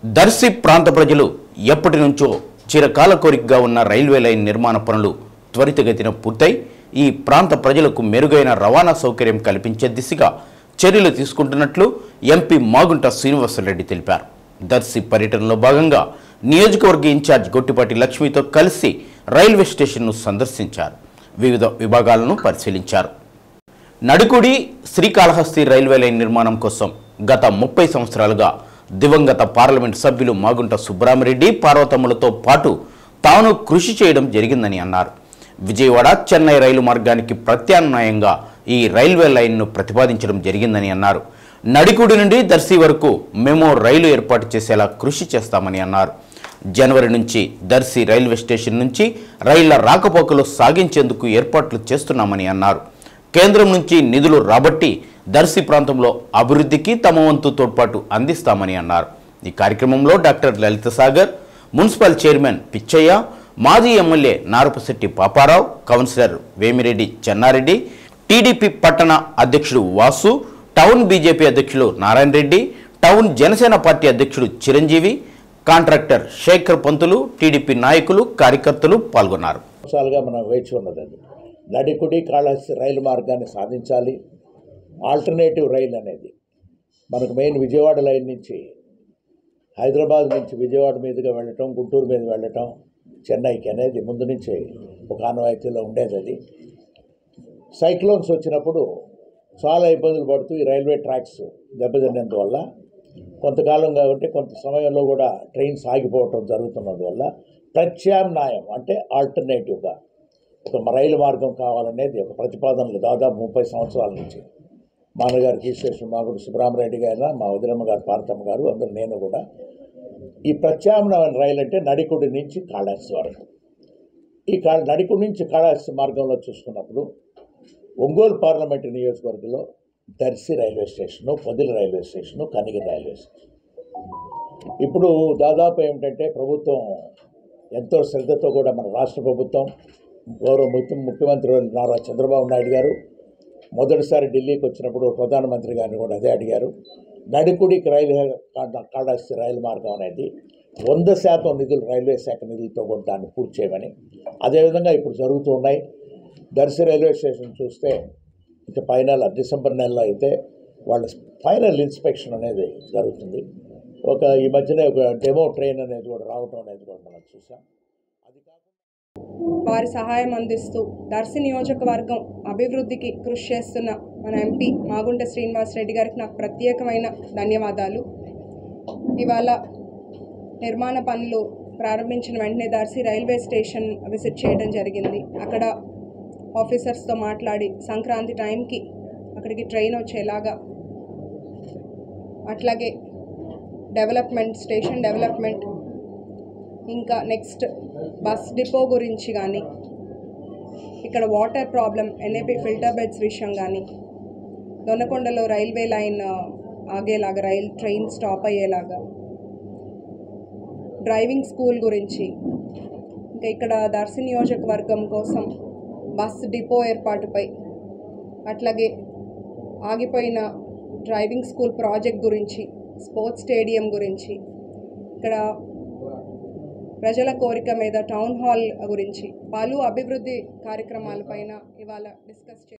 దర్శి ప్రాంత ప్రజలు ఎప్పటి నుంచో చిరకాల కోరికగా ఉన్న రైల్వే లైన్ నిర్మాణ పనులు త్వరితగతిన పూర్తయి ఈ ప్రాంత ప్రజలకు మెరుగైన రవాణా సౌకర్యం కల్పించే దిశగా చర్యలు తీసుకుంటున్నట్లు ఎంపీ మాగుంట శ్రీనివాసరెడ్డి తెలిపారు. దర్శి పర్యటనలో భాగంగా నియోజకవర్గ ఇన్ఛార్జ్ గొట్టిపాటి లక్ష్మితో కలిసి రైల్వే స్టేషన్ను సందర్శించారు. వివిధ విభాగాలను పరిశీలించారు. నడుకుడి శ్రీకాళహస్తి రైల్వే లైన్ నిర్మాణం కోసం గత 30 సంవత్సరాలుగా దివంగత పార్లమెంట్ సభ్యులు మాగుంట సుబ్బరామిరెడ్డి పార్వతమ్మలతో పాటు తాను కృషి చేయడం జరిగిందని అన్నారు. విజయవాడ చెన్నై రైలు మార్గానికి ప్రత్యామ్నాయంగా ఈ రైల్వే లైన్ను ప్రతిపాదించడం జరిగిందని అన్నారు. నడికుడి నుండి దర్శి వరకు మెమో రైలు ఏర్పాటు చేసేలా కృషి చేస్తామని అన్నారు. జనవరి నుంచి దర్శి రైల్వే స్టేషన్ నుంచి రైళ్ల రాకపోకలు సాగించేందుకు ఏర్పాట్లు చేస్తున్నామని అన్నారు. కేంద్రం నుంచి నిధులు రాబట్టి దర్శి ప్రాంతంలో అభివృద్ధికి తమ వంతు తోడ్పాటు అందిస్తామని అన్నారు. ఈ కార్యక్రమంలో doctor Lalitha Sagar, municipal chairman Pichaiah, మాజీ MLA Narapashetty Paparao, councillor Vemireddy Chennareddy, TDP పట్టణ అధ్యక్షుడు వాసు, టౌన్ బీజేపీ అధ్యక్షులు నారాయణ రెడ్డి, టౌన్ జనసేన పార్టీ అధ్యక్షుడు చిరంజీవి, కాంట్రాక్టర్ శేఖర్ పంతులు, టీడీపీ నాయకులు, కార్యకర్తలు పాల్గొన్నారు. మనం వేచి ఉన్నదండి. నడికుడి కాళహస్తి రైలు మార్గాన్ని సాధించాలి. ఆల్టర్నేటివ్ రైలు అనేది మనకు మెయిన్ విజయవాడ లైన్ నుంచి హైదరాబాద్ నుంచి విజయవాడ మీదుగా వెళ్ళటం, గుంటూరు మీద వెళ్ళటం, చెన్నైకి అనేది ముందు నుంచి ఒక ఆనవాయితీలో ఉండేది. అది సైక్లోన్స్ వచ్చినప్పుడు చాలా ఇబ్బందులు పడుతూ ఈ రైల్వే ట్రాక్స్ దెబ్బతిన్నందువల్ల కొంతకాలం కాబట్టి కొంత సమయంలో కూడా ట్రైన్స్ ఆగిపోవటం జరుగుతున్నందువల్ల ప్రత్యామ్నాయం అంటే ఆల్టర్నేటివ్గా ఒక రైలు మార్గం కావాలనేది ఒక ప్రతిపాదనలు దాదాపు 30 సంవత్సరాల నుంచి మా అన్నగారు కీస్టేషన్ మాగుంట సుబ్బరామిరెడ్డి గారు, మా వదిలమ్మ గారు, పార్వతమ్మ గారు, అందరూ నేను కూడా ఈ ప్రత్యామ్నాయ రైలు అంటే నడికుడి నుంచి కాళహస్తి వరకు. ఈ నడికుడి నుంచి కాళహస్తి మార్గంలో చూసుకున్నప్పుడు ఒంగోలు పార్లమెంటు నియోజకవర్గంలో Darsi railway station, Podili railway station, Kanigiri railway station. ఇప్పుడు దాదాపు ఏమిటంటే ప్రభుత్వం ఎంతో శ్రద్ధతో కూడా మన రాష్ట్ర ప్రభుత్వం గౌరవ ముఖ్యమంత్రి నారా చంద్రబాబు నాయుడు గారు మొదటిసారి ఢిల్లీకి వచ్చినప్పుడు ప్రధానమంత్రి గారిని కూడా అదే అడిగారు. నడికుడికి కాళహస్తి రైలు మార్గం అనేది 100% నిధులు రైల్వే శాఖ నిధులతో కూడా దాన్ని పూర్తి చేయమని, అదేవిధంగా ఇప్పుడు జరుగుతూ ఉన్నాయి. దర్శి రైల్వే స్టేషన్ చూస్తే ఇంకా ఫైనల్ డిసెంబర్ నెలలో అయితే వాళ్ళ ఫైనల్ ఇన్స్పెక్షన్ అనేది జరుగుతుంది. ఈ మధ్యనే ఒక డెమో ట్రైన్ అనేది కూడా రావటం అనేది కూడా మనం చూసాం. వారి సహాయం అందిస్తూ దర్శి నియోజకవర్గం అభివృద్ధికి కృషి చేస్తున్న మన ఎంపీ మాగుంట శ్రీనివాసరెడ్డి గారికి నాకు ప్రత్యేకమైన ధన్యవాదాలు. ఇవాళ నిర్మాణ పనులు ప్రారంభించిన వెంటనే దర్శి రైల్వే స్టేషన్ విజిట్ చేయడం జరిగింది. అక్కడ ఆఫీసర్స్తో మాట్లాడి సంక్రాంతి టైంకి అక్కడికి ట్రైన్ వచ్చేలాగా, అట్లాగే స్టేషన్ డెవలప్మెంట్, ఇంకా నెక్స్ట్ బస్ డిపో గురించి కానీ, ఇక్కడ water problem, NAP filter beds విషయం కానీ, దొనకొండలో రైల్వే లైన్ ఆగేలాగా, ట్రైన్ స్టాప్ అయ్యేలాగా, డ్రైవింగ్ స్కూల్ గురించి, ఇంకా ఇక్కడ దర్శి నియోజకవర్గం కోసం బస్ డిపో ఏర్పాటుపై, అట్లాగే ఆగిపోయిన డ్రైవింగ్ స్కూల్ ప్రాజెక్ట్ గురించి, స్పోర్ట్స్ స్టేడియం గురించి, ఇక్కడ ప్రజల కోరిక మీద టౌన్ హాల్ గురించి పలు అభివృద్ధి కార్యక్రమాలపైన ఇవాళ డిస్కస్